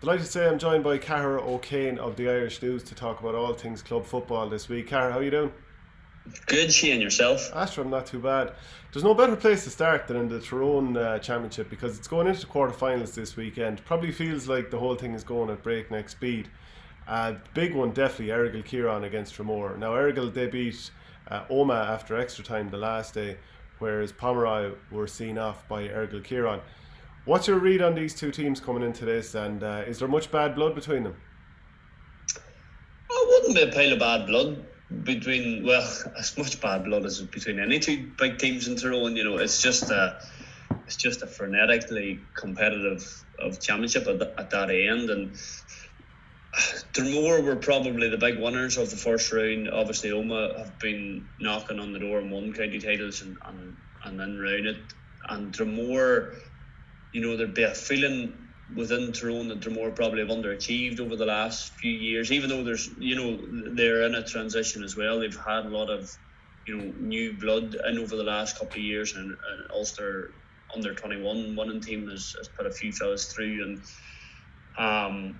Delighted to say I'm joined by Cahair O'Kane of the Irish News to talk about all things club football this week. Cahair, how are you doing? Good, Shane, yourself. Astro, I'm not too bad. There's no better place to start than in the Tyrone Championship because it's going into the quarterfinals this weekend. Probably feels like the whole thing is going at breakneck speed. Big one, definitely, Errigal Kieran against Tramore. Now, Errigal, they beat Omagh after extra time the last day, whereas Pomeroy were seen off by Errigal Kieran. What's your read on these two teams coming into this, and is there much bad blood between them? It wouldn't be a pile of bad blood between, well, as much bad blood as between any two big teams in Tyrone. It's just a frenetically competitive of championship at that end, and Dromore were probably the big winners of the first round. Obviously, Omagh have been knocking on the door and won county titles and then round it, and Dromore. There'd be a feeling within Tyrone that Dromore probably have underachieved over the last few years, even though they're in a transition as well. They've had a lot of, new blood in over the last couple of years, and Ulster under 21 winning team has put a few fellas through, and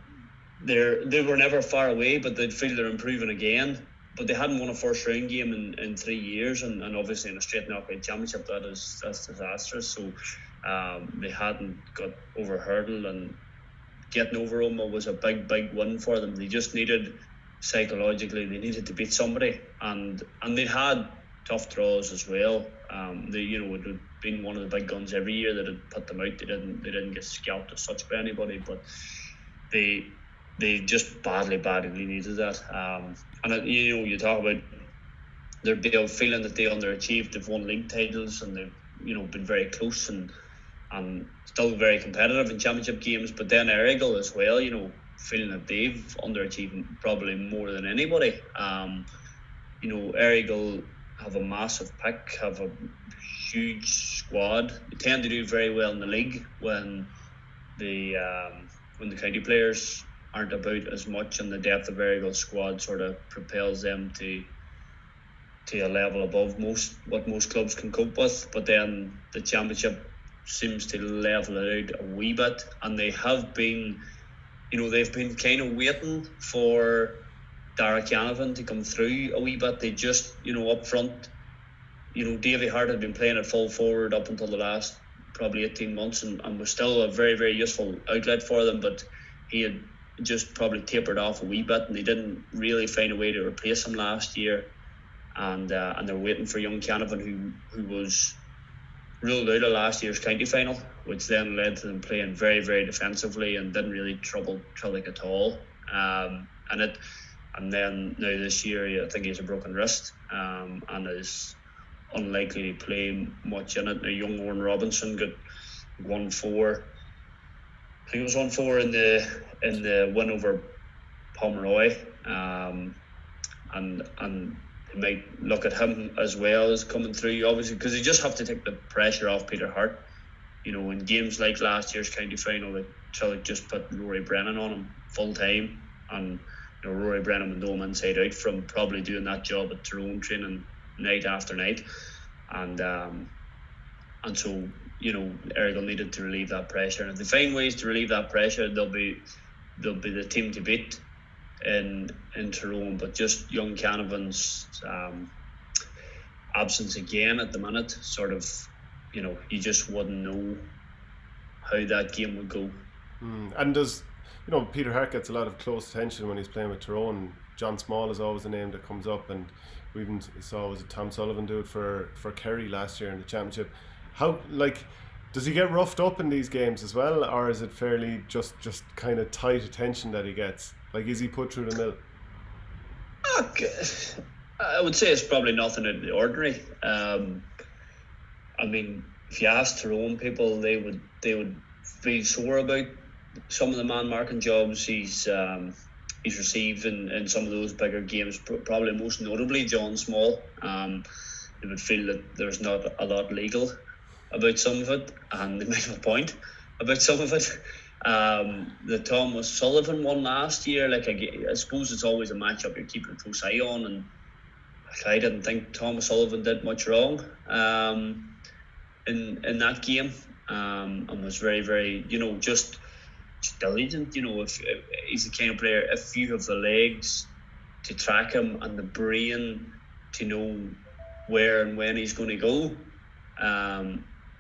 they were never far away, but they feel they're improving again. But they hadn't won a first round game in 3 years, and obviously in a straight knockout championship that's disastrous. So they hadn't got over hurdle, and getting over Omagh was a big win for them. They just needed, psychologically, they needed to beat somebody, and they had tough draws as well. It had been one of the big guns every year that had put them out. They didn't get scalped as such by anybody, but they just badly needed that. And you talk about their big feeling that they underachieved. They've won league titles, and they've been very close and still very competitive in championship games. But then Errigal as well, feeling that they've underachieved probably more than anybody. Errigal have a massive pick, have a huge squad. They tend to do very well in the league when the county players aren't about as much, and the depth of Errigal's squad sort of propels them to a level above what most clubs can cope with. But then the championship seems to level it out a wee bit, and they have been, they've been kind of waiting for Dara Canavan to come through a wee bit. They just, up front, Davy Harte had been playing at full forward up until the last probably 18 months, and was still a very, very useful outlet for them, but he had just probably tapered off a wee bit, and they didn't really find a way to replace him last year. And they're waiting for young Canavan, who was ruled out of last year's county final, which then led to them playing very, very defensively and didn't really trouble Trillick at all. And then now this year, I think he has a broken wrist, and is unlikely to play much in it. Now, young Warren Robinson got 1-4. I think it was 1-4 in the win over Pomeroy, and they might look at him as well as coming through, obviously, because they just have to take the pressure off Peter Harte. In games like last year's county final, that Trillick just put Rory Brennan on him full time, and Rory Brennan would know him inside out from probably doing that job at Tyrone training night after night, and so Errigal needed to relieve that pressure, and if they find ways to relieve that pressure, they'll be the team to beat in Tyrone. But just young Canavan's absence again at the minute, sort of, you just wouldn't know how that game would go. And does Peter Harte gets a lot of close attention when he's playing with Tyrone. John Small is always a name that comes up, and we even saw Tom Sullivan do it for Kerry last year in the championship. How, does he get roughed up in these games as well, or is it fairly just kind of tight attention that he gets? Is he put through the mill? I would say it's probably nothing out of the ordinary. If you ask Tyrone people, they would be sore about some of the man marking jobs he's received in some of those bigger games. Probably most notably John Small. They would feel that there's not a lot legal about some of it, and they might have a point about some of it. The Thomas Sullivan one last year, I suppose it's always a matchup you're keeping a close eye on, and I didn't think Thomas Sullivan did much wrong in that game, and was very, very, just diligent. If he's the kind of player, if you have the legs to track him and the brain to know where and when he's going to go,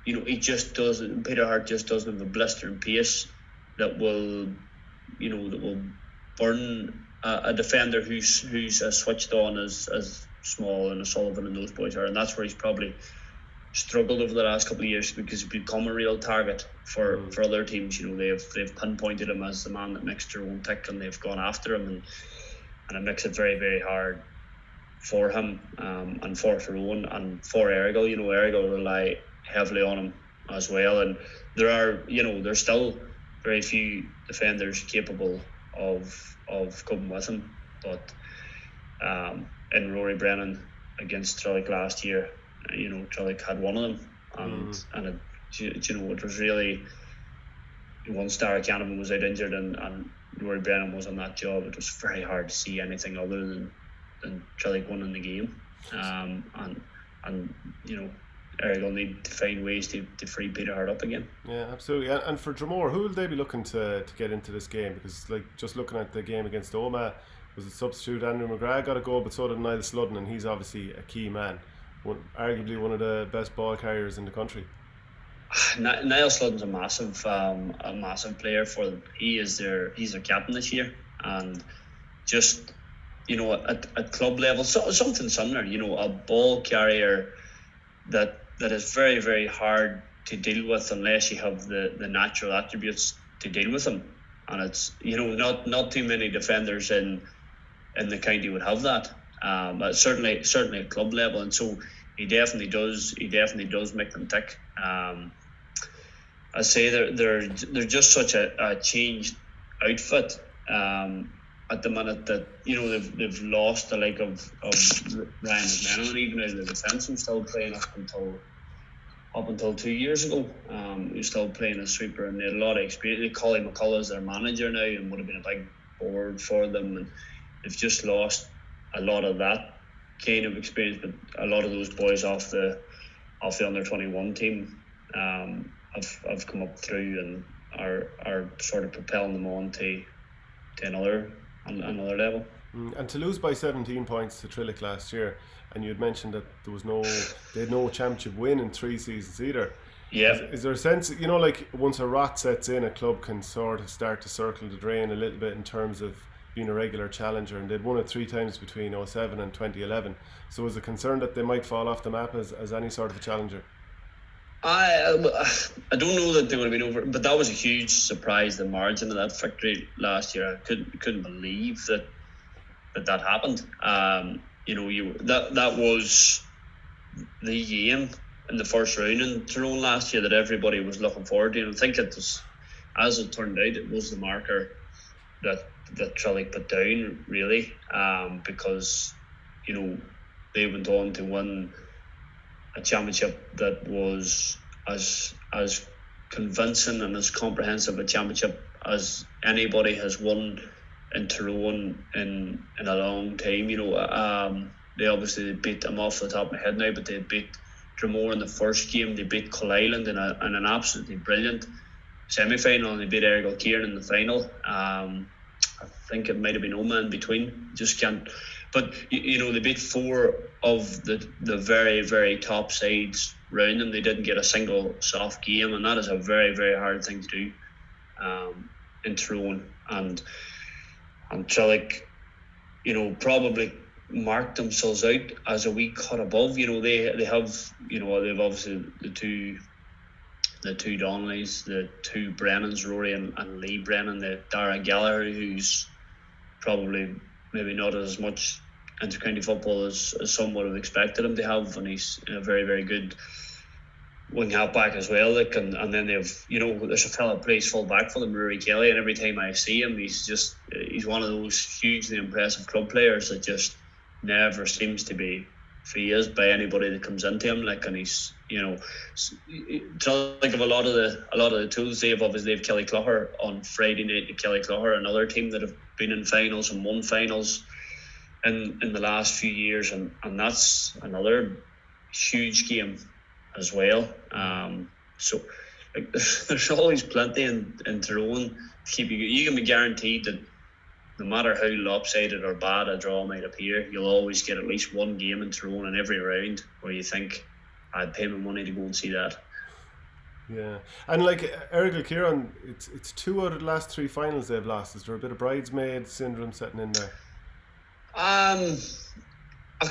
he just doesn't. Peter Harte just doesn't have a blistering pace that will burn a defender who's as switched on as Small and Sullivan and those boys are, and that's where he's probably struggled over the last couple of years, because he's become a real target for other teams. They've pinpointed him as the man that makes their own tick, and they've gone after him, and it makes it very, very hard for him, and for Tyrone and for Errigal. Errigal rely heavily on him as well, and there's still very few defenders capable of coping with him. But in Rory Brennan against Trillick last year, Trillick had one of them, and it was really, once Darragh Canavan was out injured and Rory Brennan was on that job, it was very hard to see anything other than Trillick winning the game, and Errigal need to find ways to free Peter Harte up again. Yeah, absolutely. And for Dromore, who will they be looking to get into this game? Because just looking at the game against Armagh, was a substitute Andrew McGrath got a goal, but so did Niall Sludden, and he's obviously a key man, arguably one of the best ball carriers in the country. Niall Sludden's a massive player for them. He's their captain this year, and just at club level, something similar. A ball carrier that is very, very hard to deal with unless you have the natural attributes to deal with them, and it's not too many defenders in the county would have that, but certainly at club level, and so he definitely does make them tick. I say they're just such a changed outfit at the minute that they've lost the like of Ryan McMenamin, and even out of the defence, who's still playing up until 2 years ago. Who's still playing as sweeper, and they had a lot of experience. Collie McCullough is their manager now, and would have been a big forward for them, and they've just lost a lot of that kind of experience. But a lot of those boys off the under 21 team have come up through and are sort of propelling them on to another level. And to lose by 17 points to Trillick last year, and you had mentioned that they had no championship win in 3 seasons either. Yeah. Is there a sense, once a rot sets in, a club can sort of start to circle the drain a little bit in terms of being a regular challenger, and they'd won it 3 times between 2007 and 2011. So was it concerned that they might fall off the map as any sort of a challenger? I don't know that they would have been over, but that was a huge surprise, the margin of that victory last year. I couldn't believe that happened. That was the game in the first round in Tyrone last year that everybody was looking forward to, and I think it was, as it turned out, it was the marker that Trillick put down, really, because they went on to win a championship that was as convincing and as comprehensive a championship as anybody has won in Tyrone in a long time. They obviously beat them off the top of my head now, but they beat Dromore in the first game. They beat Colisland in an absolutely brilliant semi-final, and they beat Errigal Kieran in the final. I think it might have been Armagh in between. Just can't. But they beat 4 of the very, very top sides round them. They didn't get a single soft game, and that is a very, very hard thing to do in Tyrone. And Trillick, probably marked themselves out as a wee cut above. They have they've obviously the two Donnellys, the 2 Brennans, Rory and Lee Brennan, the Darragh Gallagher, who's probably maybe not as much inter-county football as some would have expected him to have, and he's a very, very good wing halfback as well. And then they've there's a fella that plays full back for them, Rory Kelly, and every time I see him, he's one of those hugely impressive club players that just never seems to be fazed by anybody that comes into him. And he's think of a lot of the tools they have Kelly Clougher on Friday night. Kelly Clougher, another team that have been in finals and won finals in the last few years, and that's another huge game as well. So there's always plenty in Tyrone keep you can be guaranteed that no matter how lopsided or bad a draw might appear, you'll always get at least one game in Tyrone in every round where you think, I'd pay my money to go and see that. Yeah, and like Errigal Kieran, it's 2 out of the last 3 finals they've lost. Is there a bit of bridesmaid syndrome setting in there? I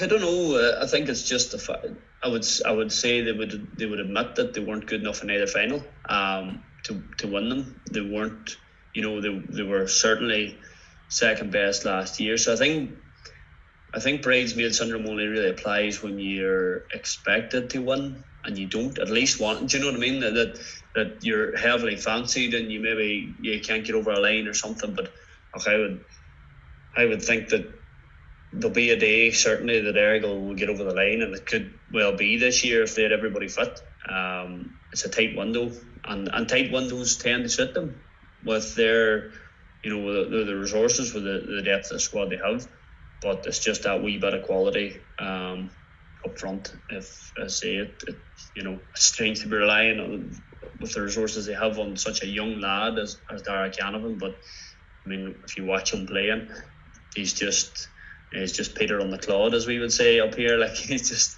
don't know. I think it's just the fact. I would say they would admit that they weren't good enough in either final to win them. They weren't. They were certainly second best last year. So I think bridesmaid syndrome only really applies when you're expected to win and you don't at least want. Do you know what I mean? That you're heavily fancied and you can't get over a line or something. But I would think that there'll be a day certainly that Errigal will get over the line, and it could well be this year if they had everybody fit. It's a tight window, and tight windows tend to suit them with their, the resources, with the depth of the squad they have. But it's just that wee bit of quality up front. If I say it's strange to be relying on, with the resources they have, on such a young lad as Dara Canavan. But I mean, if you watch him playing, he's just Peter on the clod, as we would say up here. Like, he's just,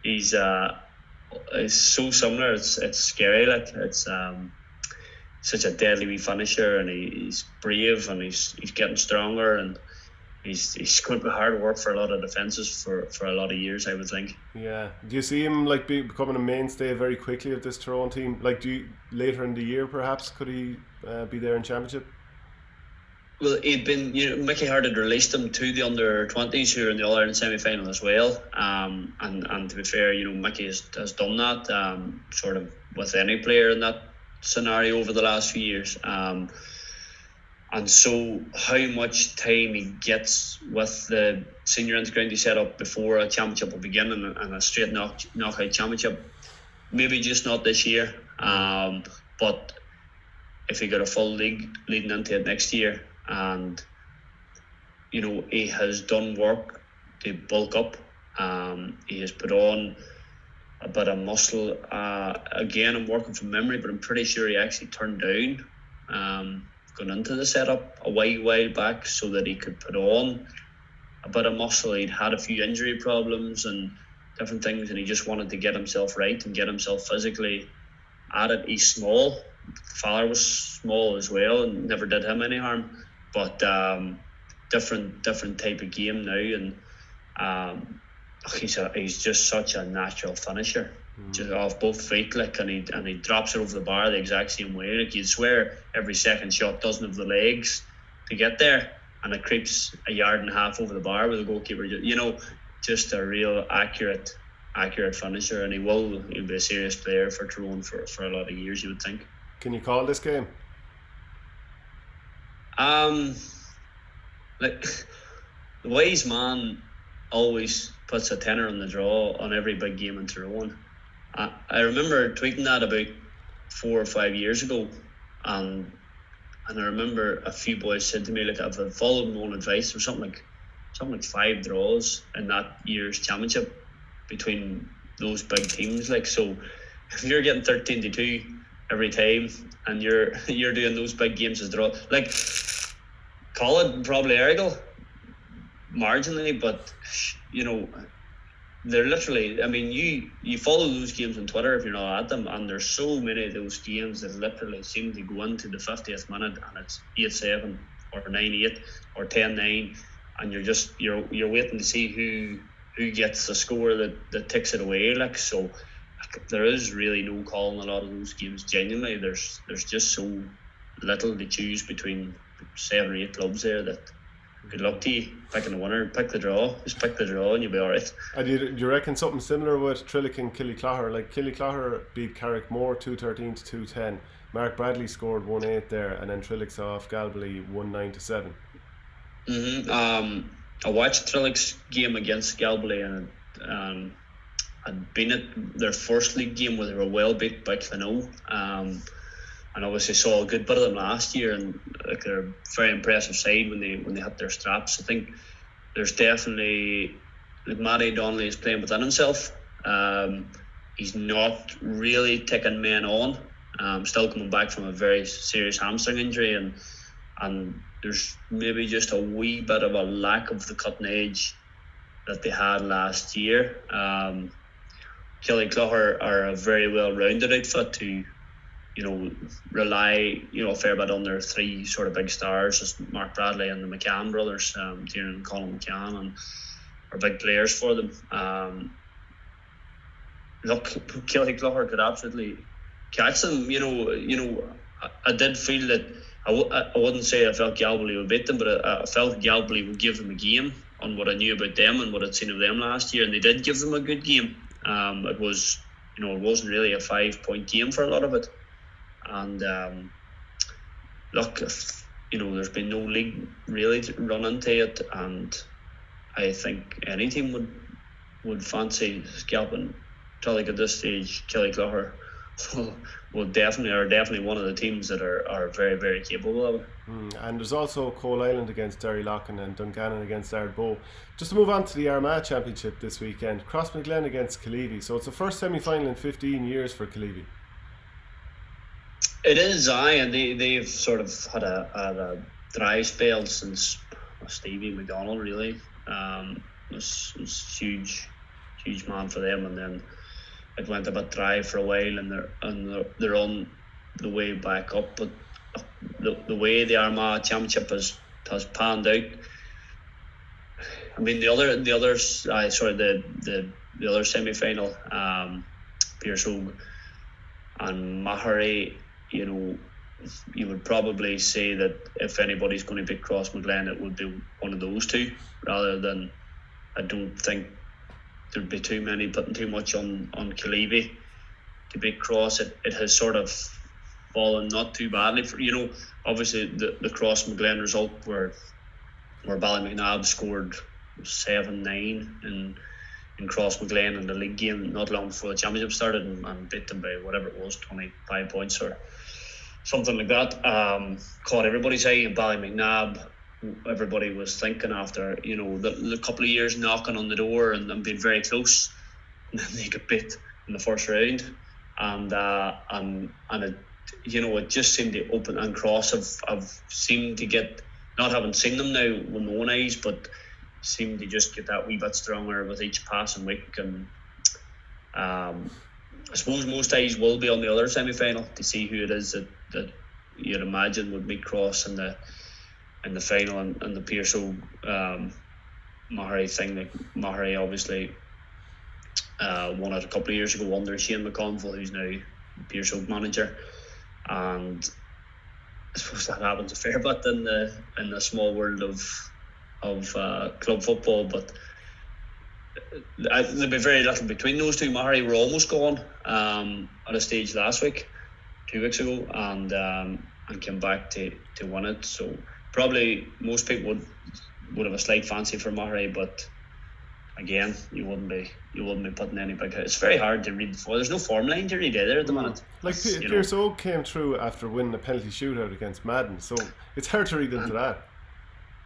he's so similar. It's scary. Like, it's such a deadly wee finisher, and he's brave, and he's getting stronger, and he's going to be hard work for a lot of defences for a lot of years, I would think. Yeah. Do you see him becoming a mainstay very quickly of this Tyrone team? Like, later in the year perhaps could he be there in Championship? Well, he'd been, Mickey Harte had released him to the under-20s who are in the All-Ireland semi-final as well. And to be fair, Mickey has done that sort of with any player in that scenario over the last few years. And so how much time he gets with the senior integrity set up before a championship will begin, and a straight knockout championship, maybe just not this year. But if he got a full league leading into it next year, and he has done work to bulk up, he has put on a bit of muscle. Again, I'm working from memory, but I'm pretty sure he actually turned down going into the setup a while back so that he could put on a bit of muscle. He'd had a few injury problems and different things, and he just wanted to get himself right and get himself physically at it. He's small. Father was small as well and never did him any harm, but different type of game now, and he's just such a natural finisher, just off both feet, and he drops it over the bar the exact same way. Like, you'd swear every second shot doesn't have the legs to get there, and it creeps a yard and a half over the bar with the goalkeeper. Just a real accurate finisher, and he'll be a serious player for Tyrone for a lot of years, you would think. Can you call this game? Like, the wise man always puts a tenner on the draw on every big game in Tyrone. I remember tweeting that about 4 or 5 years ago, and I remember a few boys said to me, like, I've followed my own advice. There's something like 5 draws in that year's championship between those big teams. Like, so if you're getting 13-2 every time and you're doing those big games as draw, like, call it probably Errigal marginally, but they're literally, I mean, you follow those games on Twitter if you're not at them, and there's so many of those games that literally seem to go into the 50th minute and it's 8-7 or 9-8 or 10-9, and you're waiting to see who gets the score that takes it away. Like, so there is really no call in a lot of those games. Genuinely, there's just so little to choose between 7 or 8 clubs there that good luck to you picking the winner. Pick the draw. Just pick the draw and you'll be alright. Do you reckon something similar with Trillick and Killyclahar? Like, Killyclahar beat Carrickmore 213-210. Mark Bradley scored 1-8 there, and then Trillick's off Galbally 1-9-7. I watched Trillick's game against Galbally, and I'd been at their first league game where they were well beat by Clontibret. And obviously saw a good bit of them last year, and like, they're a very impressive side when they hit their straps. I think there's definitely, like, Matty Donnelly is playing within himself. He's not really taking men on. still coming back from a very serious hamstring injury, and there's maybe just a wee bit of a lack of the cutting edge that they had last year. Killyclough are a very well-rounded outfit who, rely, a fair bit on their three sort of big stars, just Mark Bradley and the McCann brothers, Tyrone and Colin McCann, and are big players for them. Look, Killyclough could absolutely catch them. I did feel that I wouldn't say I felt Galway would beat them, but I felt Galway would give them a game on what I knew about them and what I'd seen of them last year, and they did give them a good game. It was, it wasn't really a 5-point game for a lot of it. And look, there's been no league really to run into it, and I think any team would fancy scalping Tulloch at this stage. Killyclough are definitely one of the teams that are very, very capable of it. And there's also Coal Island against Derryloughlin and Dungannon against Ardbow. Just to move on to the Armagh Championship this weekend, Crossmaglen against Killeavy. So it's the first semi-final in 15 years for Killeavy. It is, and they've sort of had a dry spell since Stevie McDonald really was huge man for them, and then it went a bit dry for a while, and they're on the way back up. But the way the Armagh Championship has panned out, I mean the other semi-final, Pearse Hogue and Mahary, you would probably say that if anybody's going to beat Crossmaglen, it would be one of those two, rather than, I don't think there'd be too many putting too much on Killeavy to beat Cross. It has sort of fallen not too badly for, obviously the Crossmaglen result where Ballymacnab scored 7-9 in Crossmaglen in the league game not long before the championship started, and beat them by whatever it was, 25 points or something like that. Caught everybody's eye in Ballymacnab. Everybody was thinking after the couple of years knocking on the door and being very close, and then they got beat in the first round, and it it just seemed to open, and Cross have seemed to get, not having seen them now with my own eyes, but seem to just get that wee bit stronger with each passing week. And I suppose most eyes will be on the other semi-final to see who it is that you'd imagine would meet Cross in the final, and the Pearse Hogue Mahary thing. Like Mahary obviously won it a couple of years ago under Shane McConville, who's now Pearse Hogue manager, and I suppose that happens a fair bit in the small world of club football. But there'll be very little between those two. Mahary were almost gone at a stage last week, 2 weeks ago, and came back to win it. So probably most people would have a slight fancy for Mahary, but again, you wouldn't be putting any big. It's very hard to read before. There's no form line to read either at the minute. Like Pearse Hogue came through after winning a penalty shootout against Madden, so it's hard to read into that.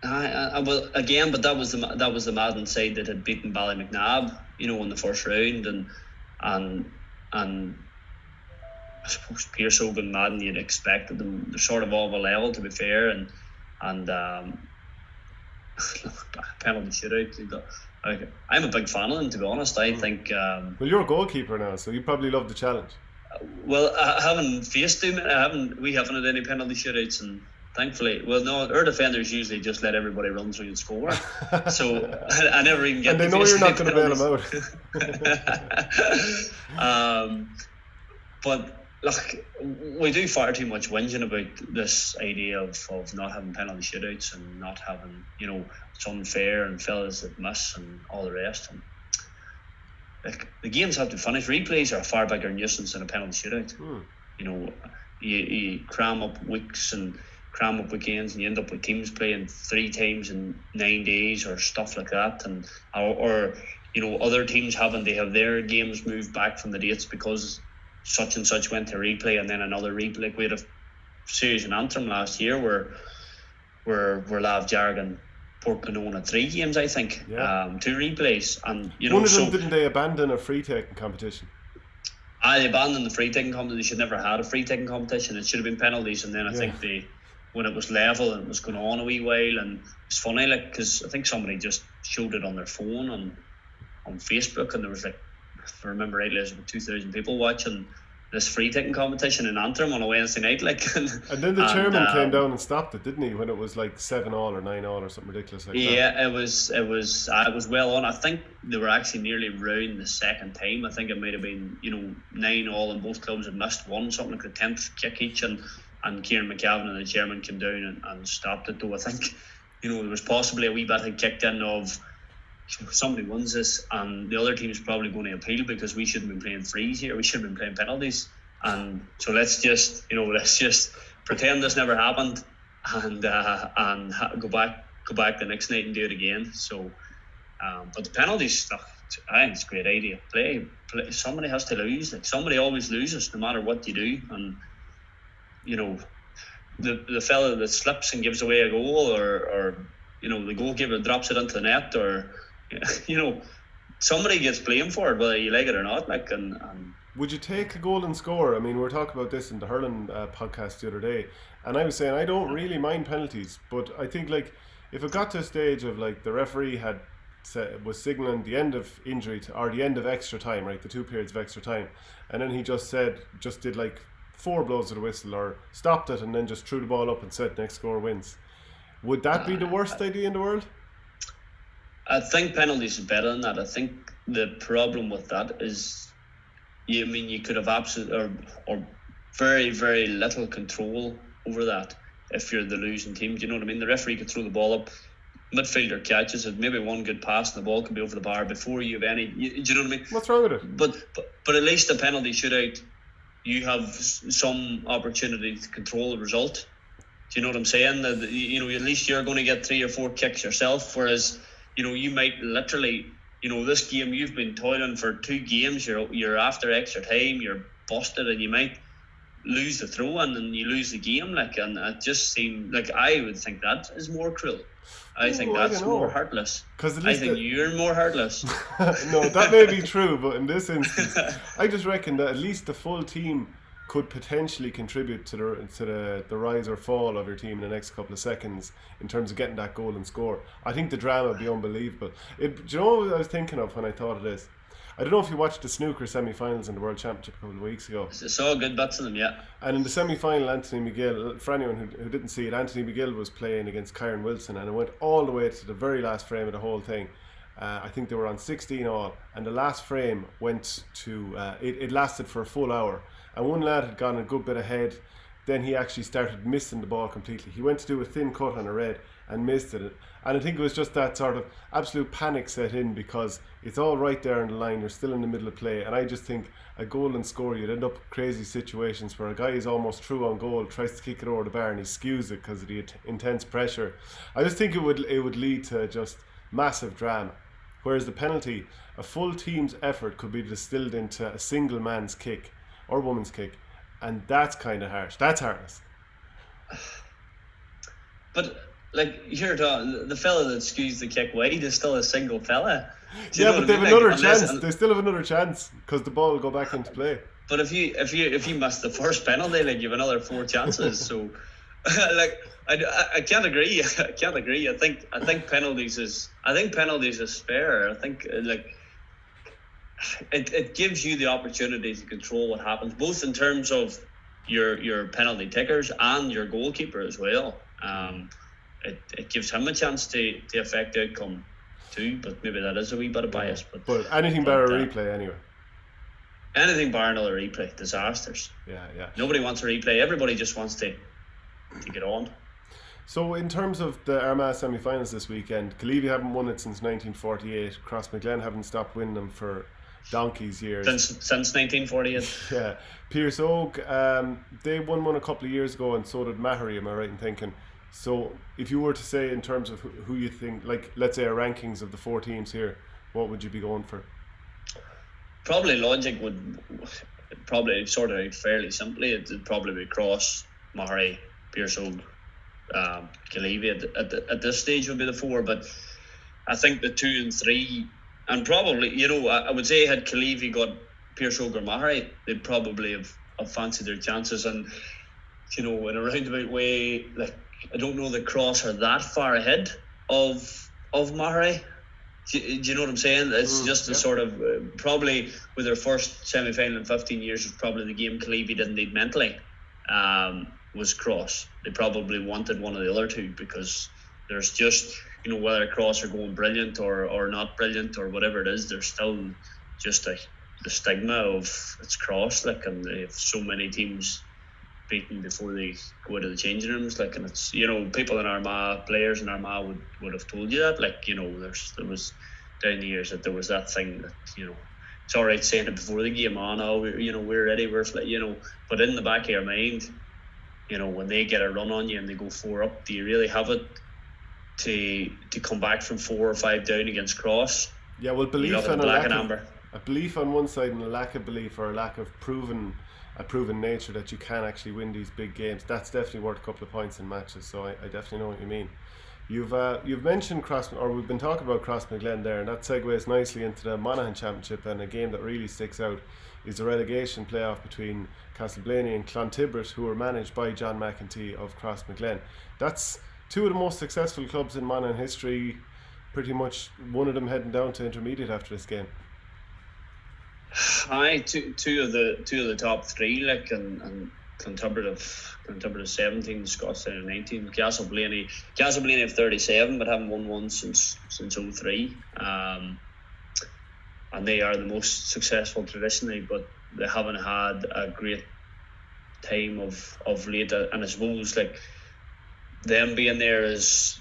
Well, again, but that was the Madden side that had beaten Ballymacnab, in the first round, and I suppose Pearse Hogue and Madden, you'd expected them. They're sort of all of a level, to be fair, and penalty shootout. I'm a big fan of them, to be honest. I think. Well, you're a goalkeeper now, so you probably love the challenge. Well, I haven't faced them. We haven't had any penalty shootouts, and thankfully, well, no, our defenders usually just let everybody run through and score. So I never even get. And they know you're not going to bail them out. But look, we do far too much whinging about this idea of not having penalty shootouts and not having, it's unfair and fellas that miss and all the rest. And like, the games have to finish. Replays are a far bigger nuisance than a penalty shootout. You cram up weeks and cram up weekends, and you end up with teams playing 3 times in 9 days or stuff like that, and or other teams they have their games moved back from the dates because such and such went to replay, and then another replay. Like we had a series in Antrim last year where Lav Jarg and Portcanone had 3 games, I think, 2 replays, and one of them didn't they abandon a free taking competition? They abandoned the free taking competition. They should never had a free taking competition. It should have been penalties, and then I think when it was level and it was going on a wee while, and it's funny, like, because I think somebody just showed it on their phone on Facebook, and there was, like, if I remember rightly, there's about 2,000 people watching this free taking competition in Antrim on a Wednesday night, like. And then the chairman came down and stopped it, didn't he? When it was like 7-7 or 9-7 or something ridiculous like that. Yeah, it was well on. I think they were actually nearly round the second time. I think it might have been 9-9, and both clubs had missed one, something like the 10th kick each, and Kieran McCavan and the chairman came down and stopped it. Though I think there was possibly a wee bit had kicked in of somebody wins this and the other team is probably going to appeal because we shouldn't be playing frees here, we should have been playing penalties, and so let's just pretend this never happened and go back the next night and do it again. So but the penalties stuff, I think it's a great idea. Play. Somebody has to lose. Like, somebody always loses no matter what you do, and the fella that slips and gives away a goal, or the goalkeeper drops it into the net, or somebody gets blamed for it, whether you like it or not. Like, and would you take a golden score? I mean, we were talking about this in the hurling podcast the other day, and I was saying I don't really mind penalties, but I think, like, if it got to a stage of, like, the referee was signalling the end of injury or the end of extra time, right, the 2 periods of extra time, and then he just did like 4 blows of the whistle or stopped it and then just threw the ball up and said next score wins, would that be the worst idea in the world? I think penalties is better than that. I think the problem with that is, you could have absolute or very, very little control over that if you're the losing team. Do you know what I mean? The referee could throw the ball up, midfielder catches it, maybe one good pass, and the ball could be over the bar before you have any. Do you know what I mean? What's wrong with it? But at least the penalty shootout, you have some opportunity to control the result. Do you know what I'm saying? That at least you're going to get 3 or 4 kicks yourself, whereas you might literally, this game you've been toiling for 2 games, you're after extra time, you're busted, and you might lose the throw in and you lose the game, like, and it just seemed like I would think that is more cruel. I think that's more heartless. I think you're more heartless. No, that may be true, but in this instance, I just reckon that at least the full team could potentially contribute to the rise or fall of your team in the next couple of seconds in terms of getting that goal and score. I think the drama would be unbelievable. Do you know what I was thinking of when I thought of this? I don't know if you watched the snooker semi-finals in the World Championship a couple of weeks ago. I saw good bits of them, yeah. And in the semi-final, Anthony McGill, for anyone who didn't see it, Anthony McGill was playing against Kyron Wilson, and it went all the way to the very last frame of the whole thing. I think they were on 16 all, and the last frame went to it lasted for a full hour, and one lad had gone a good bit ahead. Then he actually started missing the ball completely. He went to do a thin cut on a red and missed it, and I think it was just that sort of absolute panic set in because it's all right there on the line, you're still in the middle of play, and I just think a golden score, you'd end up with crazy situations where a guy is almost through on goal, tries to kick it over the bar and he skews it because of the intense pressure. I just think it would lead to just massive drama, whereas the penalty, a full team's effort could be distilled into a single man's kick or woman's kick, and that's kind of harsh. That's heartless. But, like, here, the fella that skews the kick wide is still a single fella. Yeah, but they have another chance. They still have another chance because the ball will go back into play. But if you miss the first penalty, like, you have another 4 chances. So, like, I can't agree. I think penalties is fair. I think, like, it gives you the opportunity to control what happens, both in terms of your penalty takers and your goalkeeper as well. It gives him a chance to affect the outcome too, but maybe that is a wee bit of bias. But anything bar a replay anyway. Anything bar another replay, disasters. Yeah. Nobody wants a replay. Everybody just wants to get on. So in terms of the Armagh semi-finals this weekend, Clontibret haven't won it since 1948. Crossmaglen haven't stopped winning them for donkey's years. Since 1948. Yeah. Pearse Oak, they won one a couple of years ago, and so did Mahary, am I right in thinking? So if you were to say in terms of who you think, like, let's say a rankings of the 4 teams here, what would you be going for? Probably logic would probably sort of fairly simply, it'd probably be Cross, Mahary, Pearse Oak, Clontibret at this stage would be the 4, but I think the 2 and 3, and probably, I would say had Clontibret got Pierce O'Gormahary, they probably have fancied their chances. And in a roundabout way, like, I don't know that Cross are that far ahead of Mahary. Do you know what I'm saying? It's just a sort of probably with their first semi-final in 15 years was probably the game Cleavey didn't need mentally. Was Cross. They probably wanted one of the other two, because there's just, whether Cross are going brilliant or not brilliant or whatever it is, there's still just the stigma of it's Cross, like, and they have so many teams beaten before they go into the changing rooms, like, and it's, people in Armagh, players in Armagh would have told you that, like, there was down the years that there was that thing that, it's all right saying it before the game on, we're ready, but in the back of your mind, when they get a run on you and they go 4 up, do you really have it to come back from 4 or 5 down against Cross? Yeah, well, belief and a belief on one side and a lack of belief, or a lack of proven nature that you can actually win these big games. That's definitely worth a couple of points in matches. So I definitely know what you mean. You've mentioned we've been talking about Crossmaglen there, and that segues nicely into the Monaghan Championship, and a game that really sticks out is the relegation playoff between Castleblaney and Clontibret, who are managed by John McEntee of Crossmaglen. That's two of the most successful clubs in Monaghan history. Pretty much one of them heading down to intermediate after this game. Aye, two of the top 3, like, and Clontibret have 17, Scotstown have 19, Castleblaney have 37, but haven't won one since 03. And they are the most successful traditionally, but they haven't had a great time of late. And I suppose, like, them being there is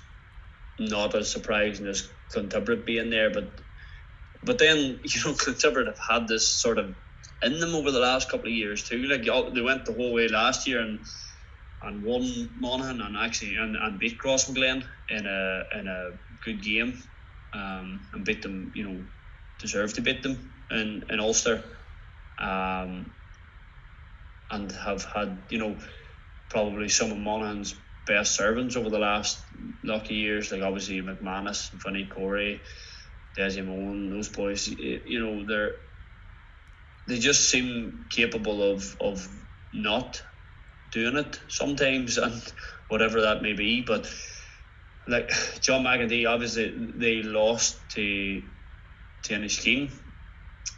not as surprising as Clontibret being there, but then, Clontibret have had this sort of in them over the last couple of years too. Like, they went the whole way last year and won Monaghan and beat Crossmaglen in a good game, and beat them, deserved to beat them in Ulster, and have had, probably some of Monaghan's best servants over the last lucky years, like obviously McManus, Vinnie Corey, Desi Moen, those boys. They just seem capable of not doing it sometimes, and whatever that may be. But like John McEntee, obviously they lost to Inniskeen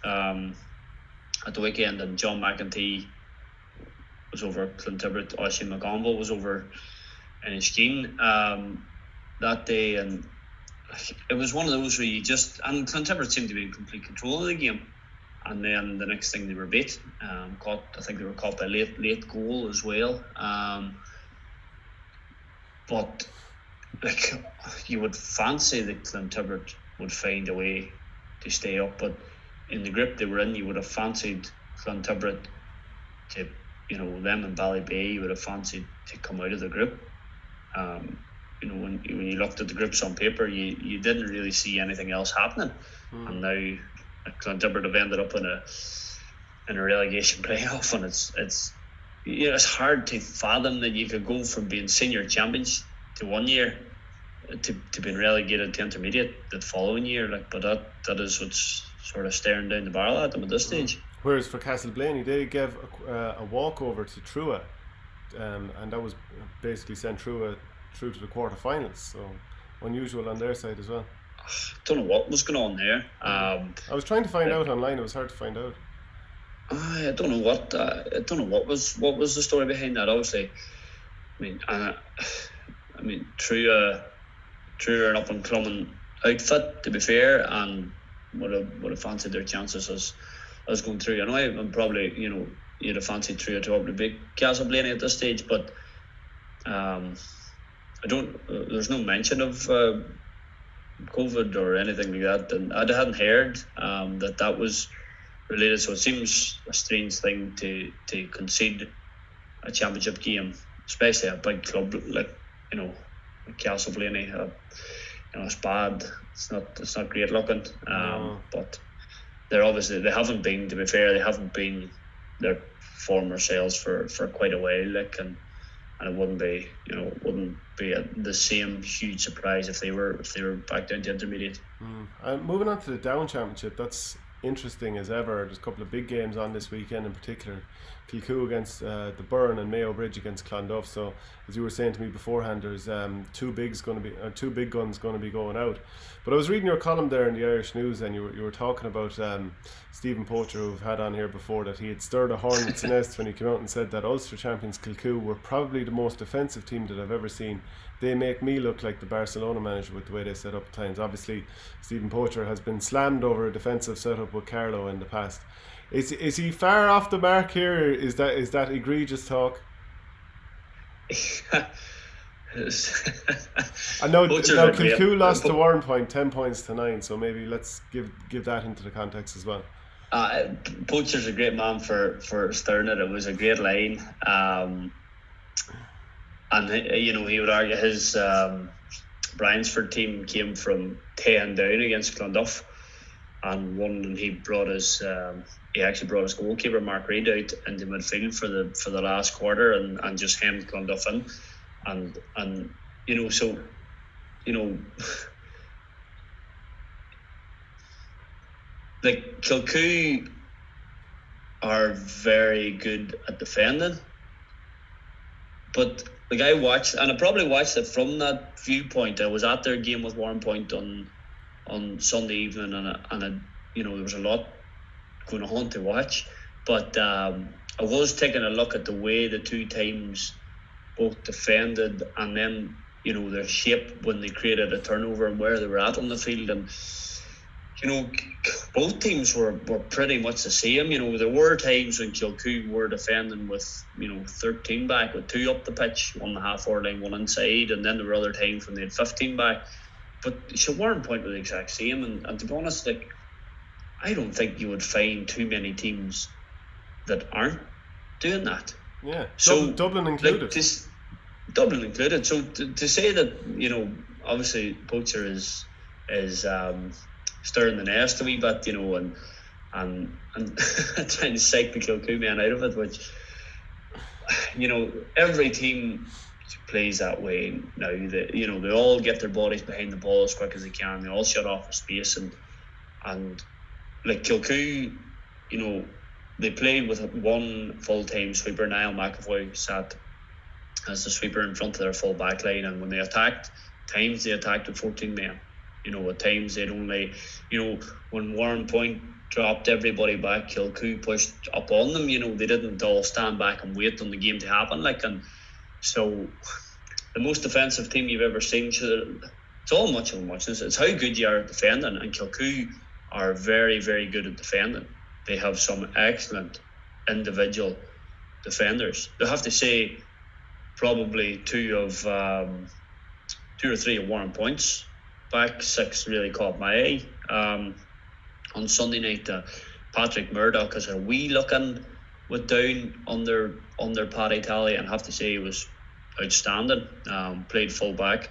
at the weekend, and John McEntee was over Clontibret. Oisin McGonville was over Inniskeen that day, and it was one of those where and Clontibret seemed to be in complete control of the game, and then the next thing they were beat. I think they were caught by late goal as well. But like, you would fancy that Clontibret would find a way to stay up, but in the grip they were in, you would have fancied Clontibret to, them and Ballybay, you would have fancied to come out of the group. When you looked at the groups on paper, you didn't really see anything else happening. And now Clontibret have ended up in a relegation playoff, and it's hard to fathom that you could go from being senior champions to 1 year to being relegated to intermediate the following year. Like, but that is what's sort of staring down the barrel at them at this stage. Whereas for Castleblaney, they gave a walkover to Trua, and that was basically sent Trua through to the quarterfinals. So unusual on their side as well. Don't know what was going on there. I was trying to find out online. It was hard to find out. I don't know what was the story behind that. Obviously, I mean, True are an up and coming outfit, to be fair, and would have fancied their chances as going through. I know I'm probably you'd have fancied True to probably beat Castleblaney at this stage, but I don't. There's no mention of COVID or anything like that, and I hadn't heard that was related. So it seems a strange thing to concede a championship game, especially a big club like Castleblaney. It's bad. It's not great looking. But they haven't been. To be fair, they haven't been their former selves for quite a while. Like, and it wouldn't be the same huge surprise if they were back down to intermediate. Moving on to the Down Championship, that's interesting as ever. There's a couple of big games on this weekend, in particular Kilcoo against the Burn and Mayo Bridge against Clonduff. So as you were saying to me beforehand, there's two big guns going to be going out. But I was reading your column there in the Irish News, and you were talking about Stephen Poacher, who we've had on here before, that he had stirred a hornet's nest when he came out and said that Ulster champions Kilcoo were probably the most defensive team that I've ever seen. They make me look like the Barcelona manager with the way they set up at times. Obviously, Stephen Poacher has been slammed over a defensive setup with Carlow in the past. Is he far off the mark here? Is that egregious talk? I know Kilcoo lost to Warrenpoint 10 points to 9, so maybe let's give that into the context as well. Poacher's a great man for stirring it. It was a great line. And he would argue his Bryansford team came from 10 down against Clonduff and won, and he actually brought his goalkeeper Mark Reid out into midfield for the last quarter and just hemmed Clonduff in, and like Kilcoo are very good at defending, but like I watched, and I probably watched it from that viewpoint. I was at their game with Warrenpoint on Sunday evening, and there was a lot going on to watch. But I was taking a look at the way the two teams both defended, and then their shape when they created a turnover and where they were at on the field, and both teams were pretty much the same. There were times when Kilcoo were defending with 13 back with 2 up the pitch, 1.5 forward line, 1 inside, and then there were other times when they had 15 back. But Warrenpoint were the exact same, and to be honest, like, I don't think you would find too many teams that aren't doing that. Yeah, so Dublin included. Dublin included. So to say that obviously Poacher is stirring the nest a wee bit, and trying to psych the Kilcoo man out of it, which every team plays that way now. They all get their bodies behind the ball as quick as they can. They all shut off the space, and like Kilcoo, they played with one full-time sweeper. Niall McAvoy sat as the sweeper in front of their full back line, and when they attacked, times they attacked with 14 men. At times they'd only, when Warrenpoint dropped everybody back, Kilcoo pushed up on them. They didn't all stand back and wait on the game to happen. And so the most defensive team you've ever seen, it's all much of a muchness. It's how good you are at defending, and Kilcoo are very, very good at defending. They have some excellent individual defenders. They have to say probably 2 or 3 of Warrenpoint's back 6 really caught my eye. On Sunday night, Patrick Murdoch is a wee looking with down on their paddy tally, and I have to say he was outstanding. Played full back,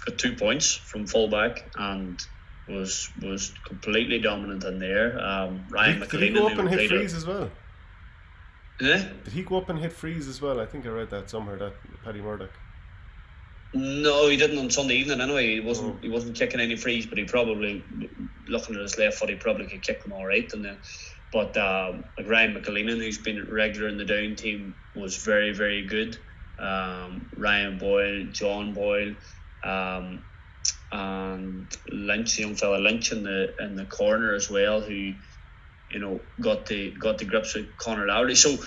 got 2 points from full back, and was completely dominant in there. Ryan McLean. Did he go up and hit freeze as well? Yeah? Did he go up and hit freeze as well? I think I read that somewhere, that Paddy Murdoch. No, he didn't on Sunday evening anyway. He wasn't kicking any frees, but he probably, looking at his left foot, he probably could kick them all right. And then, but like Ryan McLean, who's been regular in the down team, was very, very good. Ryan Boyle, John Boyle, and Lynch, the young fella Lynch in the corner as well, who got the grips with Conor Lowry. So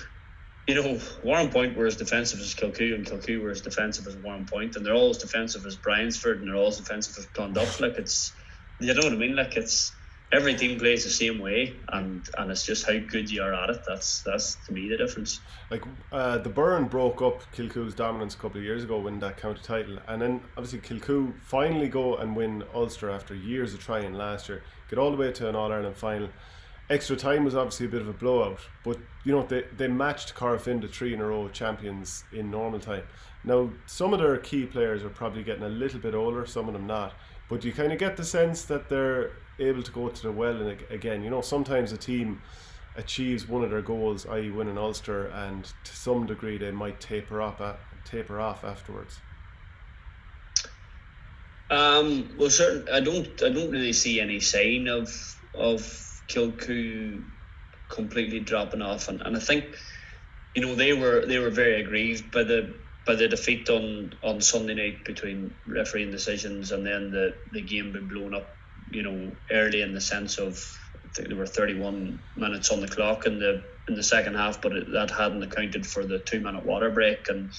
Warrenpoint were as defensive as Kilcoo, and Kilcoo were as defensive as Warrenpoint, and they're all as defensive as Bryansford, and they're all as defensive as Clonduff. Like, it's, you know what I mean? Like, it's, every team plays the same way, and it's just how good you are at it. That's to me the difference. Like, the Burn broke up Kilcoo's dominance a couple of years ago, winning that county title, and then obviously Kilcoo finally go and win Ulster after years of trying last year, get all the way to an All-Ireland final. Extra time was obviously a bit of a blowout, but they matched Corofin, the 3 in a row champions, in normal time. Now, some of their key players are probably getting a little bit older, some of them not, but you kind of get the sense that they're able to go to the well and again. Sometimes a team achieves one of their goals, i.e. winning Ulster, and to some degree they might taper off afterwards. Well, certainly I don't really see any sign of Kilcoo completely dropping off, and I think, you know, they were very aggrieved by the defeat on Sunday night between refereeing decisions, and then the game being blown up, you know, early, in the sense of, I think there were 31 minutes on the clock in the second half, but that hadn't accounted for the 2-minute water break and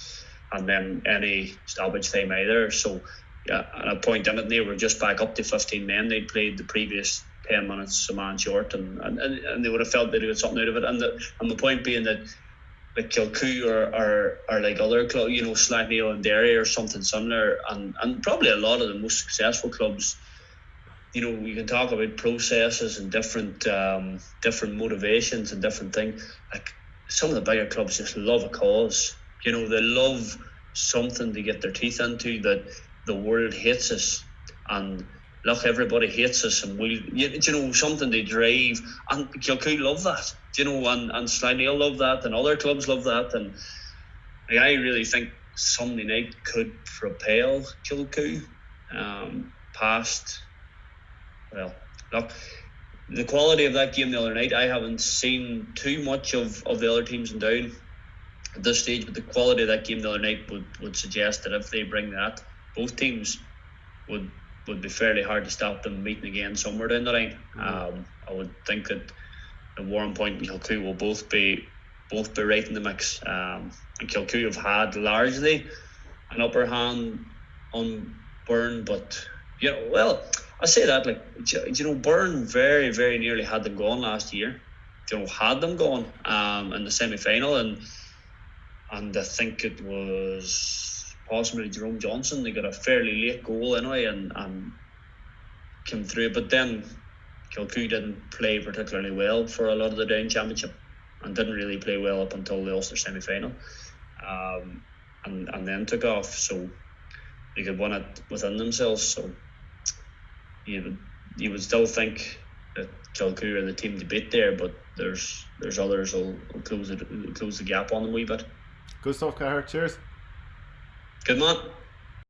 then any stoppage time either. So yeah, at a point in it, they were just back up to 15 men. They'd played the previous 10 minutes a man short, and they would have felt they'd got something out of it. And the point being that, like, Kilcoo are like other clubs, you know, Slackneel and Derry or something similar, and probably a lot of the most successful clubs. You know, you can talk about processes and different motivations and different things. Like, some of the bigger clubs just love a cause. You know, they love something to get their teeth into, that the world hates us, and look, everybody hates us, and you know, something they drive. And Kilcoo love that, you know, and Slackneel love that, and other clubs love that. And like, I really think Sunday night could propel Kilcoo past. Well, look, the quality of that game the other night, I haven't seen too much of the other teams in Down at this stage, but the quality of that game the other night would suggest that if they bring that, both teams would be fairly hard to stop them meeting again somewhere down the line. I would think that the Warren Point and Kilcoo will both be right in the mix. And Kilcoo have had largely an upper hand on Byrne, but, you know, well, I say that, like, you know, Byrne very, very nearly had them gone last year. You know, had them gone in the semi-final, and I think it was possibly Jerome Johnson. They got a fairly late goal anyway, and came through. But then Kilcoo didn't play particularly well for a lot of the Down Championship, and didn't really play well up until the Ulster semi-final, and then took off. So they could win it within themselves. So you would still think that Kilcoo are the team to beat there, but there's others who'll close the gap on them a wee bit. Good stuff, Cahair. Cheers. Good man.